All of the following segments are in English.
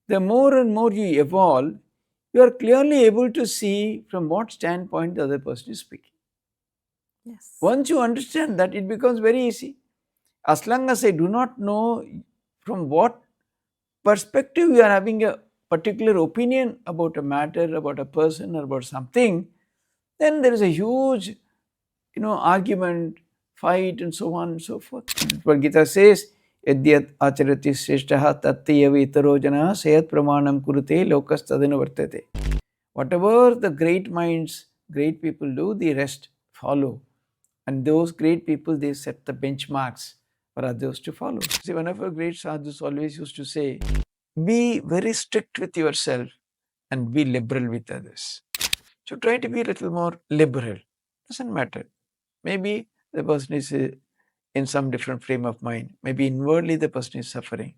the more and more you evolve, you are clearly able to see from what standpoint the other person is speaking. Yes. Once you understand that, it becomes very easy. As long as I do not know from what perspective you are having a particular opinion about a matter, about a person, or about something, then there is a huge, argument, fight, and so on and so forth. What Gita says, Yadyat acharati shreshtaha tattayava itaro janaha sayat pramanam kurute lokas tadanu vartate. Whatever the great minds, great people do, the rest follow. And those great people, they set the benchmarks for others to follow. See, one of our great sadhus always used to say, be very strict with yourself and be liberal with others. So try to be a little more liberal. Doesn't matter. Maybe the person is in some different frame of mind. Maybe inwardly the person is suffering.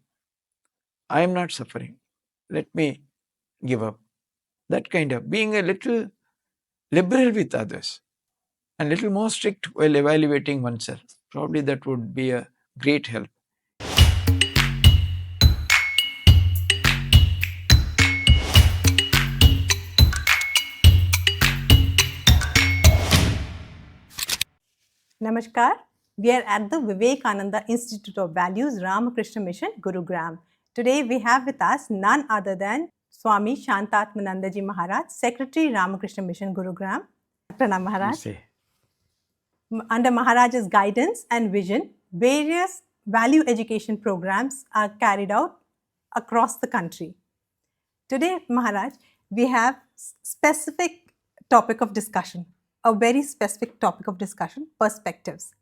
I am not suffering. Let me give up. That kind of being a little liberal with others and little more strict while evaluating oneself. Probably that would be a great help. Namaskar. We are at the Vivekananda Institute of Values Ramakrishna Mission, Gurugram. Today we have with us none other than Swami Shantatmananda Ji Maharaj, Secretary Ramakrishna Mission, Gurugram. Pranam Maharaj. Under Maharaj's guidance and vision, various value education programs are carried out across the country. Today, Maharaj, we have specific topic of discussion, a very specific topic of discussion, perspectives.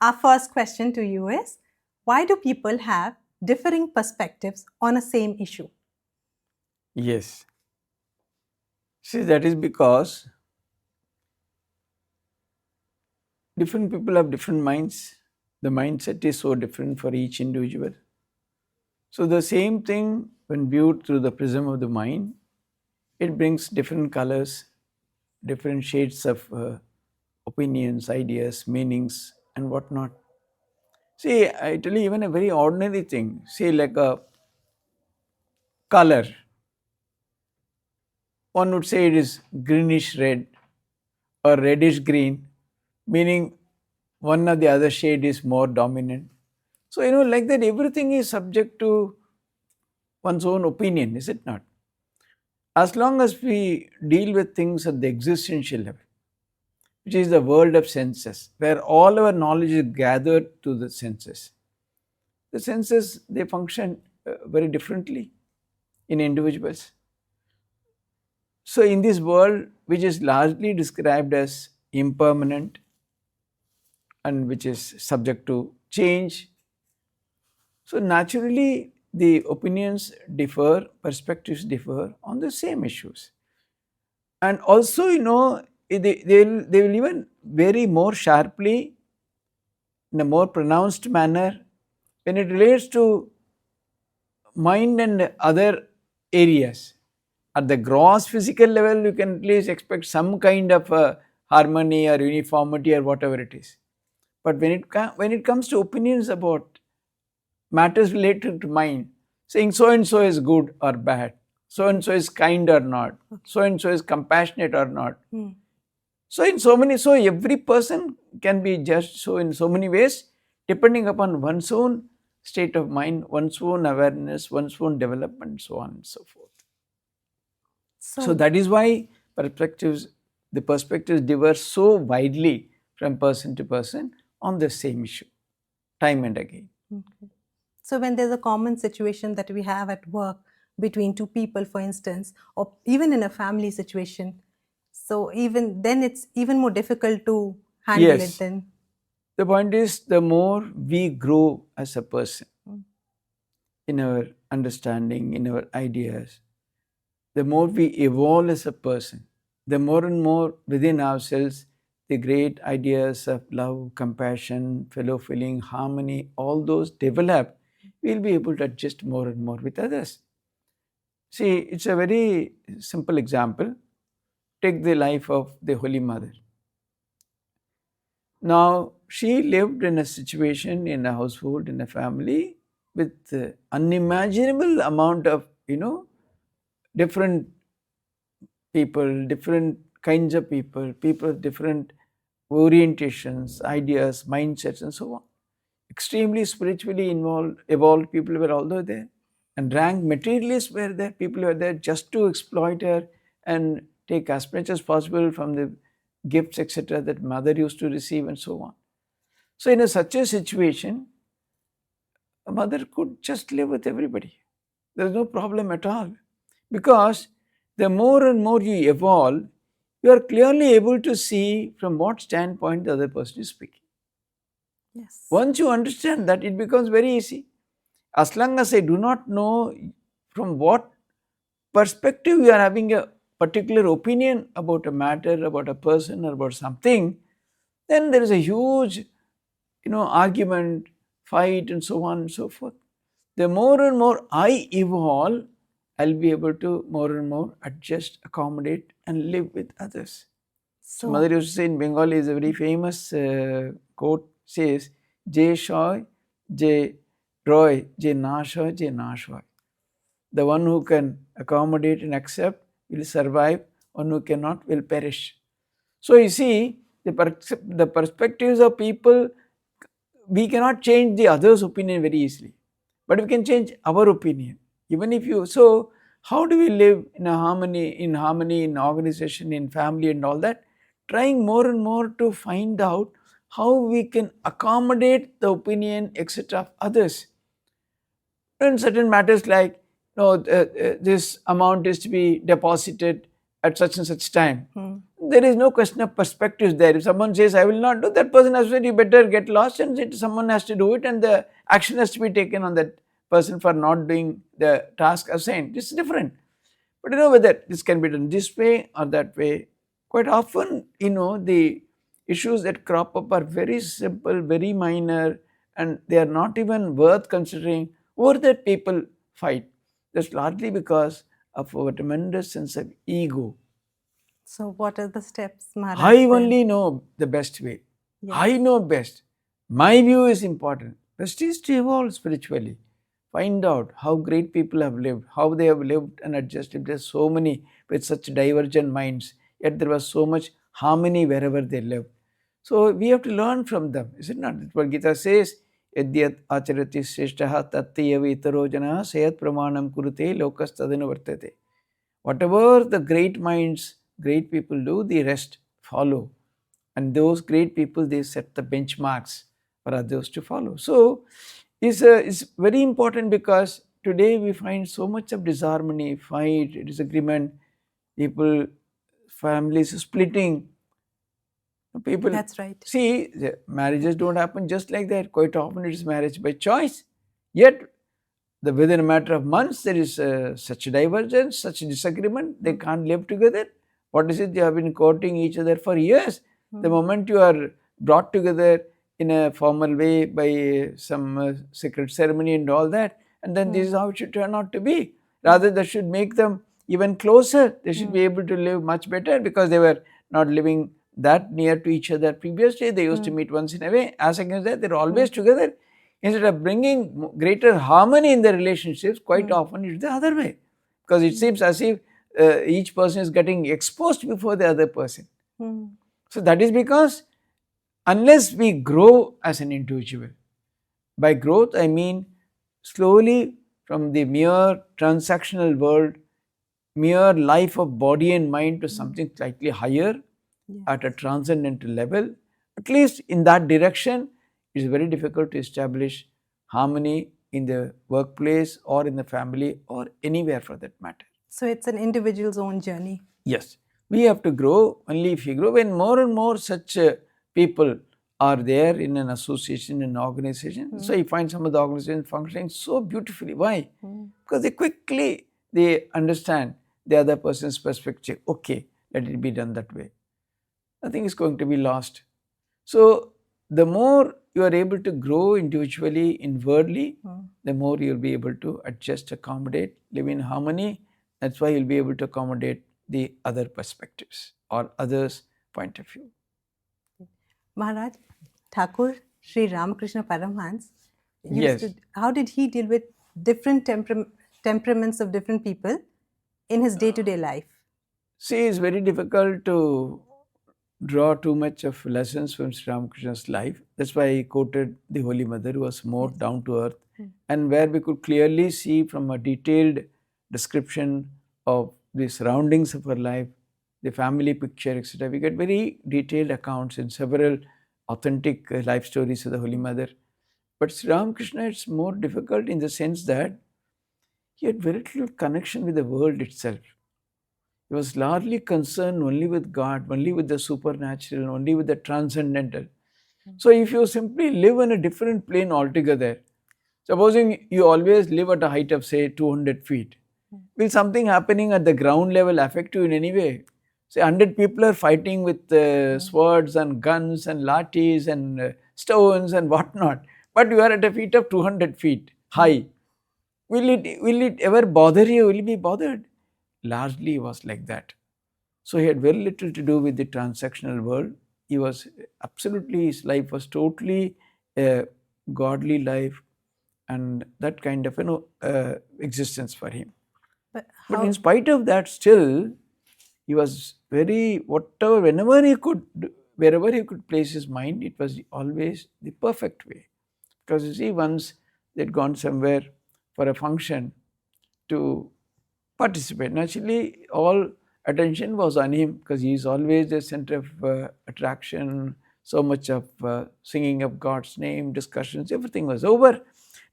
Our first question to you is, why do people have differing perspectives on a same issue? Yes. See, that is because different people have different minds. The mindset is so different for each individual. So the same thing, when viewed through the prism of the mind, it brings different colors, different shades of opinions, ideas, meanings, and whatnot. See, I tell you, even a very ordinary thing, say like a color. One would say it is greenish red or reddish green, meaning one or the other shade is more dominant. So, like that, everything is subject to one's own opinion, is it not? As long as we deal with things at the existential level, which is the world of senses, where all our knowledge is gathered to the senses. The senses, they function very differently in individuals. So in this world, which is largely described as impermanent and which is subject to change, so naturally the opinions differ, perspectives differ on the same issues. And also, they will even vary more sharply in a more pronounced manner when it relates to mind and other areas. At the gross physical level, you can at least expect some kind of harmony or uniformity or whatever it is. But when it comes to opinions about matters related to mind, saying so and so is good or bad, so and so is kind or not, so and so is compassionate or not. So every person can be judged so in so many ways, depending upon one's own state of mind, one's own awareness, one's own development, so on and so forth. So that is why the perspectives differ so widely from person to person on the same issue, time and again. Okay. So when there's a common situation that we have at work between two people, for instance, or even in a family situation, so even then it's even more difficult to handle it then. The point is, the more we grow as a person in our understanding, in our ideas, the more we evolve as a person, the more and more within ourselves the great ideas of love, compassion, fellow feeling, harmony, all those develop, we'll be able to adjust more and more with others. See, it's a very simple example. Take the life of the Holy Mother. Now, she lived in a situation, in a household, in a family with unimaginable amount of different people, different kinds of people with different orientations, ideas, mindsets, and so on. Extremely spiritually evolved people were also there, and rank materialists were there. People were there just to exploit her and take as much as possible from the gifts, etc., that mother used to receive, and so on. So, in such a situation, a mother could just live with everybody. There is no problem at all, because the more and more you evolve, you are clearly able to see from what standpoint the other person is speaking. Yes. Once you understand that, it becomes very easy. As long as I do not know from what perspective you are having a particular opinion about a matter, about a person, or about something, then there is a huge, argument, fight, and so on and so forth. The more and more I evolve, I'll be able to more and more adjust, accommodate, and live with others. So mother used to say in Bengali, is a very famous quote, says, Je shoy, Je roy, Je na shoy, Je na shoy. The one who can accommodate and accept will survive, one who cannot will perish. So you see, the perspectives of people, we cannot change the other's opinion very easily, but we can change our opinion. Even if you, so how do we live in harmony, in organization, in family, and all that? Trying more and more to find out how we can accommodate the opinion, etc., of others. In certain matters like, this amount is to be deposited at such and such time. There is no question of perspectives there. If someone says, I will not do, that person has said, you better get lost, and someone has to do it, and the action has to be taken on that person for not doing the task assigned. It's different. But whether this can be done this way or that way, quite often, the issues that crop up are very simple, very minor, and they are not even worth considering. Over that people fight. That's largely because of our tremendous sense of ego. So what are the steps, Maharaj? I only know the best way. Yes. I know best. My view is important. Best is to evolve spiritually. Find out how great people have lived, how they have lived and adjusted. There's so many with such divergent minds, yet there was so much harmony wherever they lived. So we have to learn from them, is it not? What Gita says, Yadyat acharati shreshtaha tattyavi itaro janaha sayat pramanam kurute lokas tadanu vartate. Whatever the great minds, great people do, the rest follow. And those great people, they set the benchmarks for others to follow. So it's very important, because today we find so much of disharmony, fight, disagreement, people, families splitting. People, that's right. See, the marriages don't happen just like that. Quite often it is marriage by choice. Yet, within a matter of months, there is such divergence, such disagreement, they can't live together. What is it? They have been courting each other for years. The moment you are brought together in a formal way by some secret ceremony and all that, and then this is how it should turn out to be. Rather, that should make them even closer. They should be able to live much better, because they were not living that near to each other previously. They used to meet once in a way. As against that, they're always together. Instead of bringing greater harmony in the relationships, quite often it's the other way. Because it seems as if each person is getting exposed before the other person. So that is because unless we grow as an individual, by growth I mean slowly from the mere transactional world, mere life of body and mind, to something slightly higher, at a transcendental level, at least in that direction, it is very difficult to establish harmony in the workplace or in the family or anywhere for that matter. So it's an individual's own journey. Yes. We have to grow only if you grow. When more and more such people are there in an association, in an organization, so you find some of the organizations functioning so beautifully. Why? Because they understand the other person's perspective. Okay, let it be done that way. Nothing is going to be lost. So the more you are able to grow individually, inwardly, the more you'll be able to adjust, accommodate, live in harmony. That's why you'll be able to accommodate the other perspectives or others' point of view. Maharaj, Thakur Sri Ramakrishna Paramhansa, Yes. How did he deal with different temperaments of different people in his day-to-day life? See, it's very difficult to draw too much of lessons from Sri Ramakrishna's life. That's why I quoted the Holy Mother, who was more down to earth, and where we could clearly see from a detailed description of the surroundings of her life, the family picture, etc. We get very detailed accounts in several authentic life stories of the Holy Mother. But Sri Ramakrishna, it's more difficult in the sense that he had very little connection with the world itself. He was largely concerned only with God, only with the supernatural, only with the transcendental. So if you simply live on a different plane altogether, supposing you always live at a height of say 200 feet, will something happening at the ground level affect you in any way? Say 100 people are fighting with swords and guns and lathis and stones and whatnot, but you are at a feet of 200 feet high. Will it ever bother you? Will you be bothered? Largely he was like that. So he had very little to do with the transactional world. He was absolutely, his life was totally a godly life and that kind of existence for him. But in spite of that, still he was very, whenever he could, wherever he could place his mind, it was always the perfect way. Because you see, once they'd gone somewhere for a function to participate. Naturally, all attention was on him because he is always the center of attraction, so much of singing of God's name, discussions, everything was over.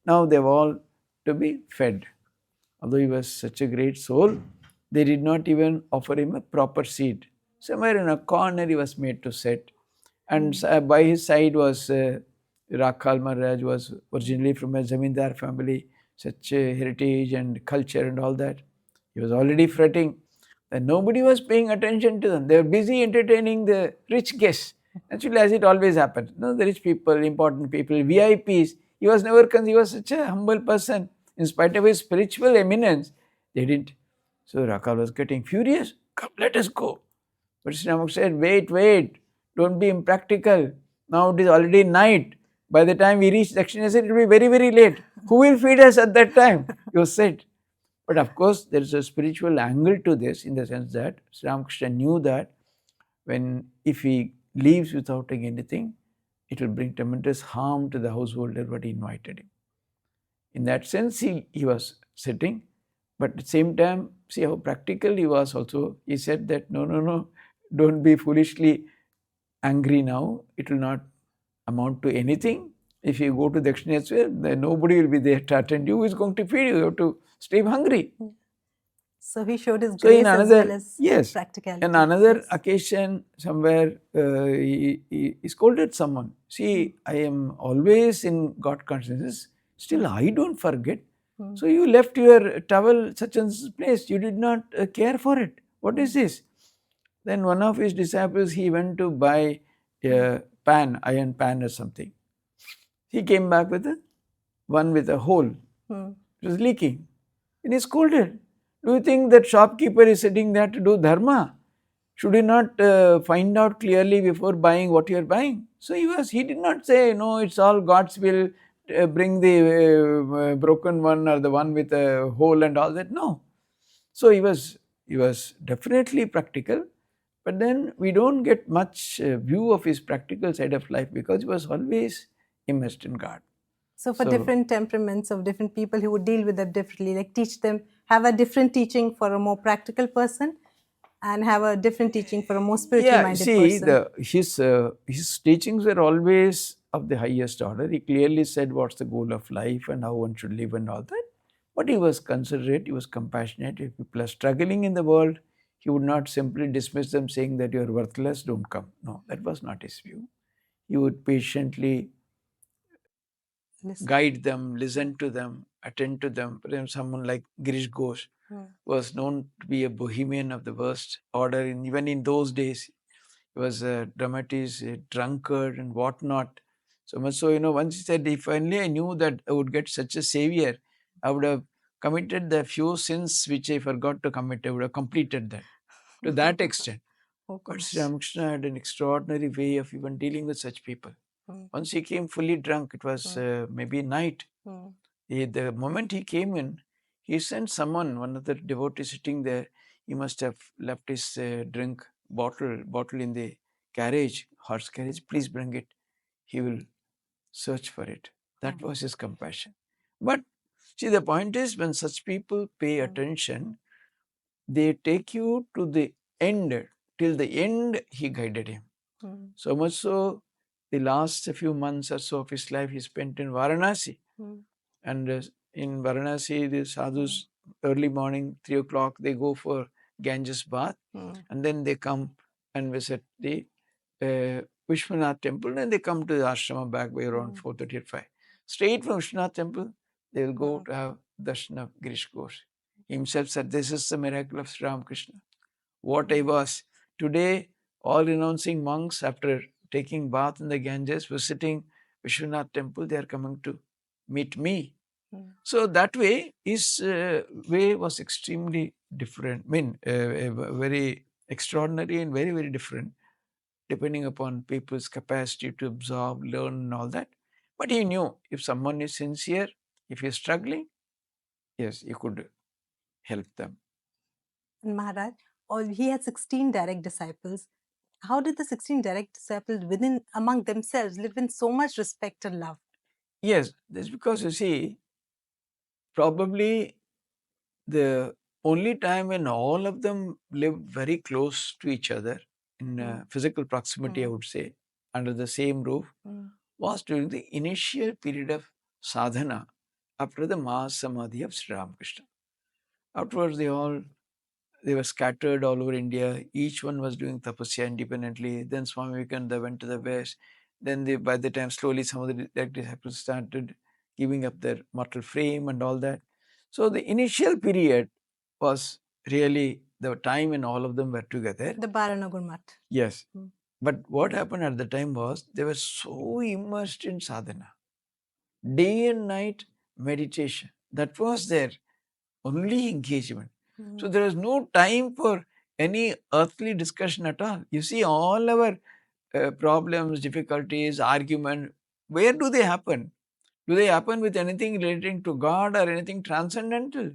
Now they were all to be fed. Although he was such a great soul, they did not even offer him a proper seat. Somewhere in a corner he was made to sit. And by his side was Latu Maharaj, was originally from a Zamindar family, such a heritage and culture and all that. He was already fretting that nobody was paying attention to them. They were busy entertaining the rich guests. Actually, as it always happens, the rich people, important people, VIPs. He was never, he was such a humble person. In spite of his spiritual eminence, they didn't. So Rakal was getting furious. Come, let us go. But Sri Ramakrishna said, wait, don't be impractical. Now it is already night. By the time we reach Dakshineshwar, it will be very, very late. Who will feed us at that time? You said. But of course, there is a spiritual angle to this in the sense that Sri Ramakrishna knew that if he leaves without taking anything, it will bring tremendous harm to the householder what he invited him. In that sense, he was sitting, but at the same time, see how practical he was also. He said that, no, don't be foolishly angry now. It will not amount to anything. If you go to Dakshineshwar, then nobody will be there to attend you. Who is going to feed you? You have to stay hungry. So he showed his grace as well as practicality. On another occasion, somewhere he scolded someone. See, I am always in God consciousness. Still, I don't forget. So you left your towel such and such place. You did not care for it. What is this? Then one of his disciples, he went to buy a iron pan or something. He came back with one with a hole. It was leaking. And he scolded. Do you think that shopkeeper is sitting there to do dharma? Should he not find out clearly before buying what you are buying? So he did not say, no, it's all God's will, bring the broken one or the one with a hole and all that. No. So he was definitely practical, but then we don't get much view of his practical side of life because he was always immersed in God. So for different temperaments of different people, he would deal with them differently, like teach them, have a different teaching for a more practical person and have a different teaching for a more spiritual minded person. His teachings were always of the highest order. He clearly said what's the goal of life and how one should live and all that. But he was considerate, he was compassionate. If people are struggling in the world, he would not simply dismiss them saying that you are worthless, don't come. No, that was not his view. He would patiently guide them, listen to them, attend to them. For example, someone like Girish Ghosh was known to be a bohemian of the worst order. Even in those days, he was a dramatist, a drunkard and whatnot. So much so, once he said, if only I knew that I would get such a savior, I would have committed the few sins which I forgot to commit. I would have completed that to that extent. But Sri Ramakrishna had an extraordinary way of even dealing with such people. Once he came fully drunk, it was maybe night. The moment he came in, he sent someone, one of the devotees sitting there. He must have left his drink bottle in the carriage, horse carriage. Please bring it. He will search for it. That was his compassion. But see, the point is, when such people pay attention, they take you to the end. Till the end, he guided him. So much so, the last few months or so of his life he spent in Varanasi. And in Varanasi, the sadhus, early morning, 3 o'clock, they go for Ganges bath. And then they come and visit the Vishwanath temple, and they come to the ashrama back by around 4:30 or 5. Straight from Vishwanath temple, they will go to have darshan of Girish Ghosh. He himself said, this is the miracle of Sri Ramakrishna. What I was. Today, all renouncing monks, after taking bath in the Ganges, visiting Vishwanath temple, they are coming to meet me. So that way, his way was extremely different. I mean, very extraordinary and very, very different, depending upon people's capacity to absorb, learn, and all that. But he knew if someone is sincere, if he is struggling, yes, he could help them. And Maharaj, he had 16 direct disciples. How did the 16 direct disciples among themselves live in so much respect and love? Yes, that's because you see, probably the only time when all of them lived very close to each other in physical proximity, I would say, under the same roof, was during the initial period of sadhana after the Mahasamadhi of Sri Ramakrishna. Afterwards, they were scattered all over India. Each one was doing tapasya independently. Then Swami Vivekananda went to the west. Then by the time slowly some of the direct disciples started giving up their mortal frame and all that. So the initial period was really the time when all of them were together. The Baranagurmat. Yes. But what happened at the time was they were so immersed in sadhana. Day and night meditation. That was their only engagement. So there was no time for any earthly discussion at all. You see, all our problems, difficulties, argument, where do they happen? Do they happen with anything relating to God or anything transcendental?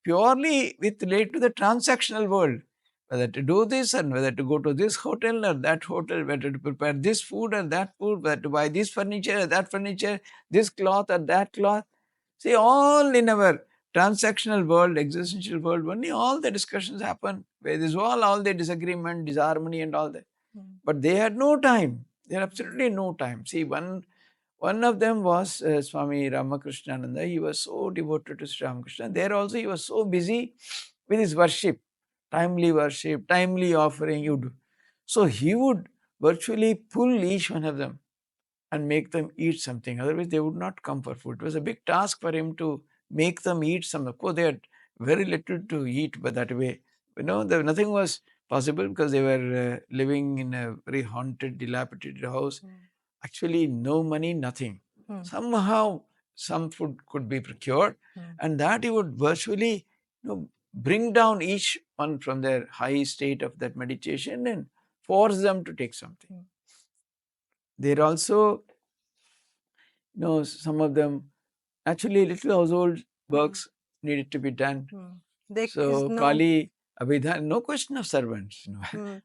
Purely with relate to the transactional world. Whether to do this and whether to go to this hotel or that hotel, whether to prepare this food or that food, whether to buy this furniture or that furniture, this cloth or that cloth. See, all in our transactional world, existential world, only all the discussions happen. Where there's all the disagreement, disharmony and all that. But they had no time. They had absolutely no time. See, one of them was Swami Ramakrishnananda. He was so devoted to Sri Ramakrishna. There also he was so busy with his worship, timely offering. So he would virtually pull each one of them and make them eat something. Otherwise, they would not come for food. It was a big task for him to make them eat something. Of course, they had very little to eat, but that way, nothing was possible because they were living in a very haunted, dilapidated house. Actually, no money, nothing. Somehow, some food could be procured, and that he would virtually bring down each one from their high state of that meditation and force them to take something. There also, some of them, actually little household works needed to be done. So Kali, Abhedananda, no question of servants.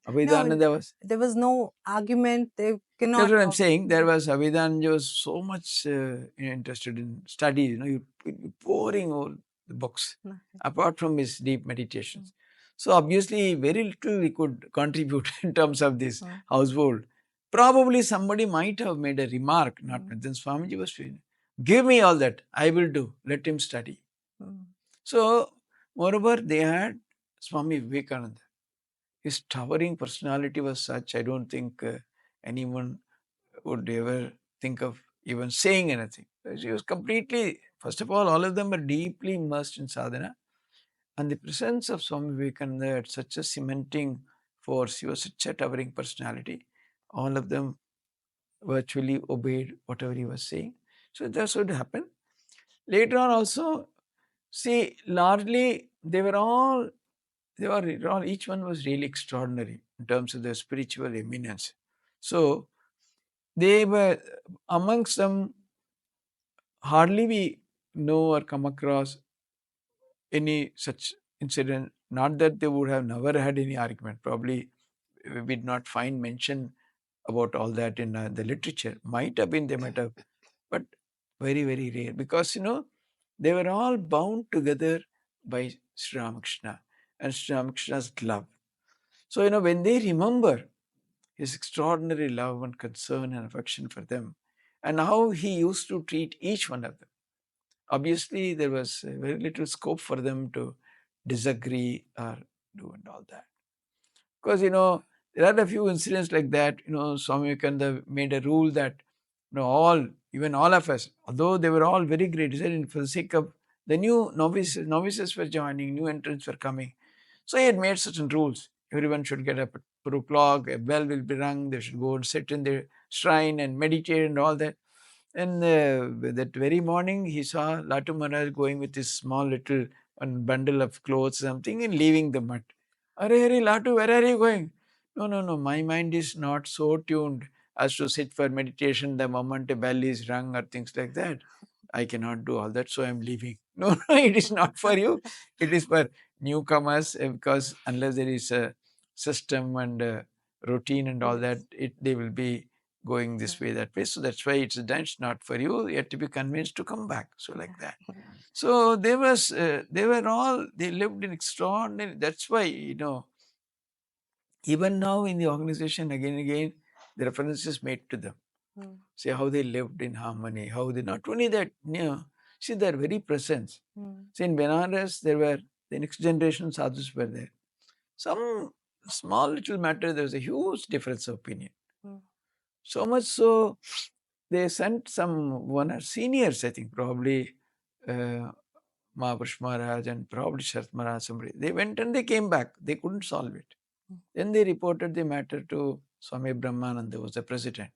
Abhedananda there was no argument. They cannot. That's what I'm saying. There was Abhedananda was so much interested in studies. You're pouring all the books apart from his deep meditations. So obviously, very little he could contribute in terms of this household. Probably somebody might have made a remark, not then Swamiji was feeling, give me all that, I will do, let him study. So, moreover, they had Swami Vivekananda. His towering personality was such, I don't think anyone would ever think of even saying anything. He was completely, first of all of them were deeply immersed in sadhana. And the presence of Swami Vivekananda had such a cementing force. He was such a towering personality. All of them virtually obeyed whatever he was saying. So that's what happened. Later on also, see, largely they were all, each one was really extraordinary in terms of their spiritual eminence. So they were, amongst them, hardly we know or come across any such incident. Not that they would have never had any argument. Probably we did not find mention about all that in the literature. Might have been, they might have, but very, very rare. Because, they were all bound together by Sri Ramakrishna and Sri Ramakrishna's love. So, when they remember his extraordinary love and concern and affection for them, and how he used to treat each one of them. Obviously, there was very little scope for them to disagree or do and all that. Because, there are a few incidents like that. Swami Vivekananda made a rule that, even all of us, although they were all very great, he said, for the sake of the new novices were joining, new entrants were coming. So he had made certain rules. Everyone should get up at 4 o'clock, a bell will be rung, they should go and sit in their shrine and meditate and all that. And that very morning, he saw Latu Maharaj going with his small little bundle of clothes, something, and leaving the mud. Are Latu, where are you going? No, my mind is not so tuned as to sit for meditation the moment a bell is rung or things like that. I cannot do all that, so I'm leaving. No, it is not for you. It is for newcomers, because unless there is a system and a routine and all that, they will be going this way, that way. So that's why it's not for you. You have to be convinced to come back. So like that. So they lived in extraordinary. That's why, even now in the organization, again and again, the references made to them. See how they lived in harmony, how they, not only that, see their very presence. See, in Benares, the next generation sadhus were there. Some small little matter, there was a huge difference of opinion. So much so, they sent one of seniors, I think, probably Mahapurush Maharaj and probably Sharat Maharaj, somebody. They went and they came back. They couldn't solve it. Then they reported the matter to Swami Brahmananda, who was the president.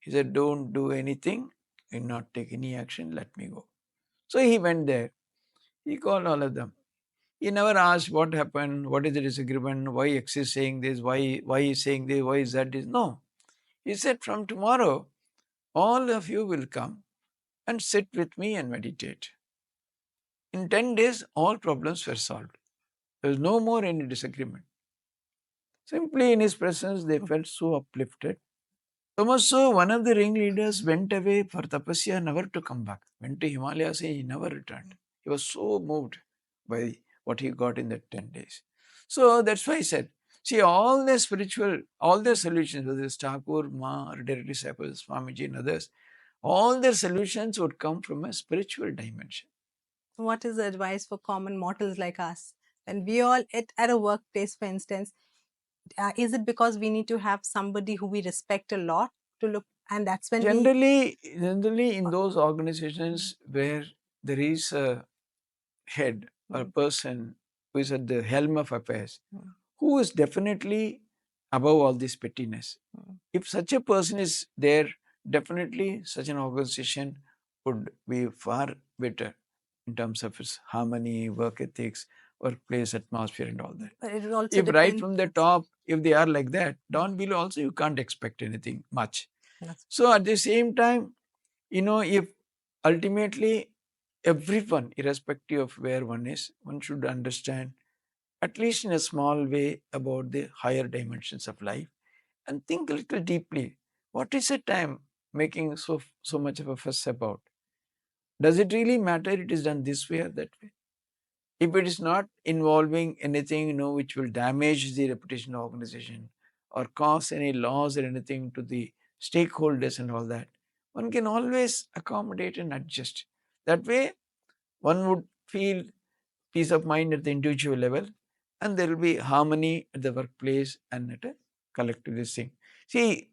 He said, don't do anything, and not take any action, let me go. So he went there. He called all of them. He never asked what happened, what is the disagreement, why X is saying this, why he is saying this, why is that this. No. He said, from tomorrow, all of you will come and sit with me and meditate. In 10 days, all problems were solved. There was no more any disagreement. Simply in his presence, they felt so uplifted. So much so, one of the ringleaders went away for tapasya, never to come back. Went to Himalayas, he never returned. He was so moved by what he got in that 10 days. So that's why I said, see, all the solutions, whether it's Thakur, Ma, or their disciples, Swamiji and others, all their solutions would come from a spiritual dimension. What is the advice for common mortals like us? When we all at a workplace, for instance, is it because we need to have somebody who we respect a lot to look, and that's when generally in those organizations where there is a head or person who is at the helm of affairs, who is definitely above all this pettiness. If such a person is there, definitely such an organization would be far better in terms of its harmony, work ethics, workplace atmosphere and all that. But it will also if depend. Right from the top, if they are like that, down below also you can't expect anything much. So at the same time, if ultimately everyone, irrespective of where one is, one should understand, at least in a small way, about the higher dimensions of life and think a little deeply. What is it I'm making so much of a fuss about? Does it really matter it is done this way or that way? If it is not involving anything, which will damage the reputation of the organization or cause any loss or anything to the stakeholders and all that, one can always accommodate and adjust. That way, one would feel peace of mind at the individual level, and there will be harmony at the workplace and at a collective thing. See,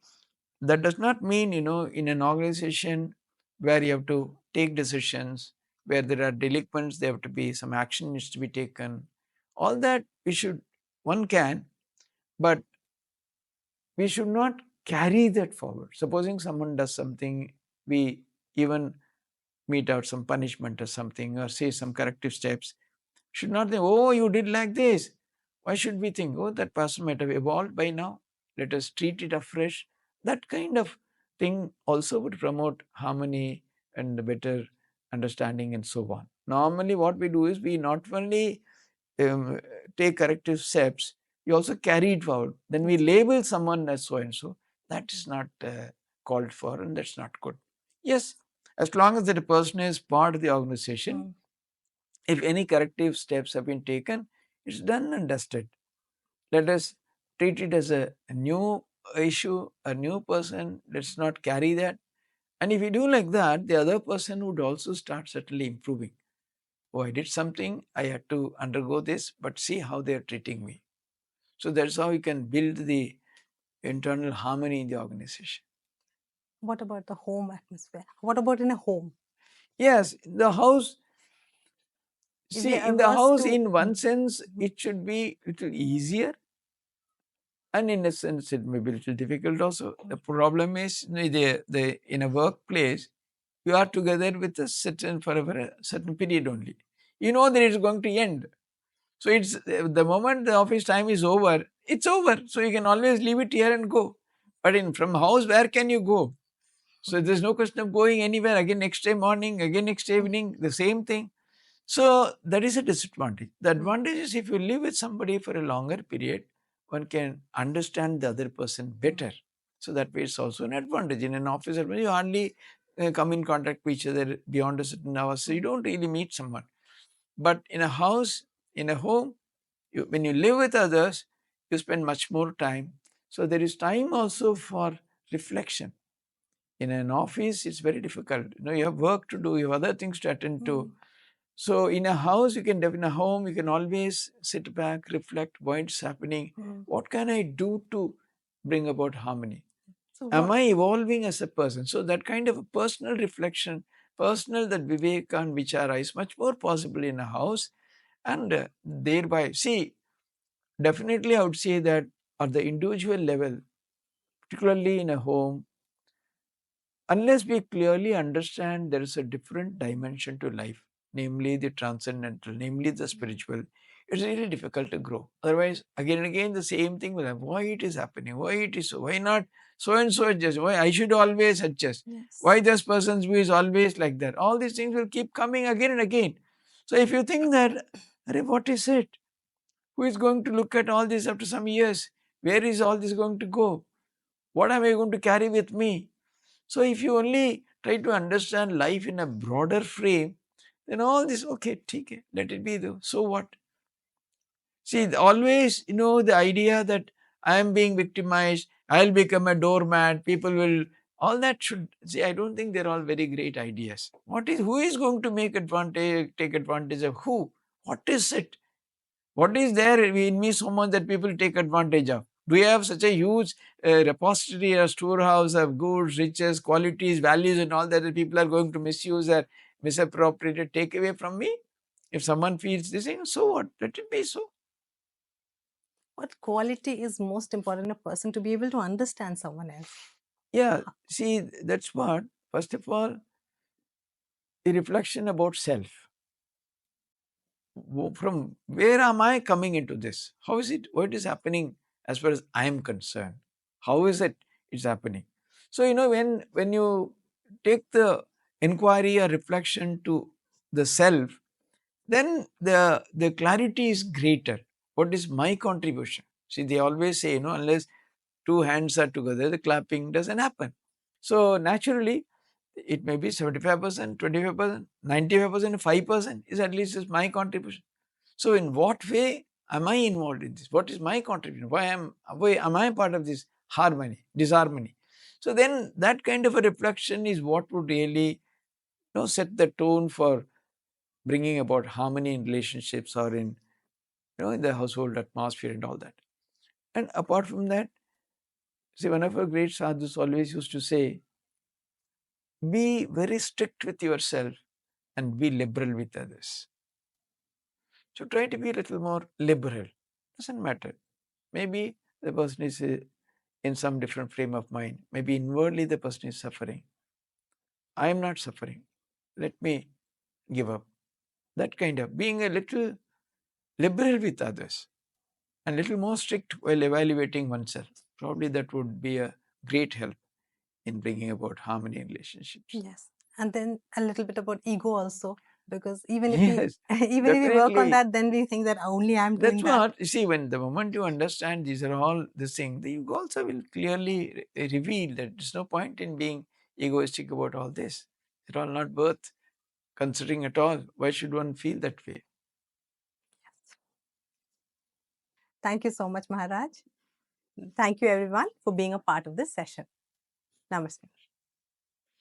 that does not mean, in an organization where you have to take decisions, where there are delinquents, there have to be some action needs to be taken. All that one can, but we should not carry that forward. Supposing someone does something, we even mete out some punishment or something, or say some corrective steps. Should not think, oh, you did like this. Why should we think, oh, that person might have evolved by now. Let us treat it afresh. That kind of thing also would promote harmony and better understanding, and so on. Normally, what we do is we not only take corrective steps, we also carry it forward. Then we label someone as so and so. That is not called for, and that's not good. Yes, as long as that person is part of the organization, if any corrective steps have been taken, it's done and dusted. Let us treat it as a new issue, a new person. Let's not carry that. And if you do like that, the other person would also start certainly improving. Oh, I did something, I had to undergo this, but see how they are treating me. So that's how you can build the internal harmony in the organization. What about the home atmosphere? What about in a home? Yes, the house. See, in the house, in one sense, it should be a little easier. And in a sense, it may be a little difficult also. The problem is, in a workplace, you are together with a certain for a certain period only. You know that it's going to end. So it's the moment the office time is over, it's over. So you can always leave it here and go. But from house, where can you go? So there's no question of going anywhere. Again next day morning, again next day evening, the same thing. So that is a disadvantage. The advantage is if you live with somebody for a longer period, one can understand the other person better. So that way it's also an advantage. In an office, you hardly come in contact with each other beyond a certain hour. So you don't really meet someone. But in a house, in a home, when you live with others, you spend much more time. So there is time also for reflection. In an office, it's very difficult. You have work to do, you have other things to attend to. So in a house, in a home, you can always sit back, reflect why it's happening. What can I do to bring about harmony? So am I evolving as a person? So that kind of a personal reflection, personal that Viveka and Vichara is much more possible in a house. And thereby, see, definitely I would say that at the individual level, particularly in a home, unless we clearly understand there is a different dimension to life, namely the transcendental, namely the spiritual, it's really difficult to grow. Otherwise, again and again, the same thing will happen. Why it is happening? Why it is so? Why not so and so adjust? Why I should always adjust? Yes. Why this person's view is always like that? All these things will keep coming again and again. So if you think that, what is it? Who is going to look at all this after some years? Where is all this going to go? What am I going to carry with me? So if you only try to understand life in a broader frame, then all this, okay, let it be though. So what? See, always, the idea that I am being victimized, I'll become a doormat, people will, all that should, see, I don't think they're all very great ideas. Who is going to take advantage of who? What is it? What is there in me so much that people take advantage of? Do we have such a huge repository or storehouse of goods, riches, qualities, values and all that people are going to misuse or misappropriate or take away from me? If someone feels this thing, so what? Let it be so. What quality is most important in a person to be able to understand someone else? Yeah, see, that's what, first of all, the reflection about self. From where am I coming into this? How is it? What is happening as far as I am concerned? How is it it's happening? So, when you take the inquiry or reflection to the self, then the clarity is greater. What is my contribution? See, they always say, unless two hands are together, the clapping doesn't happen. So naturally, it may be 75%, 25%, 95%, 5% is at least is my contribution. So in what way am I involved in this? What is my contribution? Why am I part of this harmony, disharmony? So then that kind of a reflection is what would really set the tone for bringing about harmony in relationships or in in the household atmosphere and all that. And apart from that, see, one of our great sadhus always used to say, be very strict with yourself and be liberal with others. So try to be a little more liberal. Doesn't matter. Maybe the person is in some different frame of mind. Maybe inwardly the person is suffering. I am not suffering. Let me give up. That kind of being a little liberal with others and a little more strict while evaluating oneself. Probably that would be a great help in bringing about harmony in relationships. Yes. And then a little bit about ego also, because even if Yes, we even if we work on definitely. that, then we think that only I'm doing That's that. what you see. When the moment you understand these are all this thing, the ego also will clearly reveal that there's no point in being egoistic about all this. They're all not worth considering at all. Why should one feel that way? Thank you so much, Maharaj. Thank you everyone for being a part of this session. Namaste.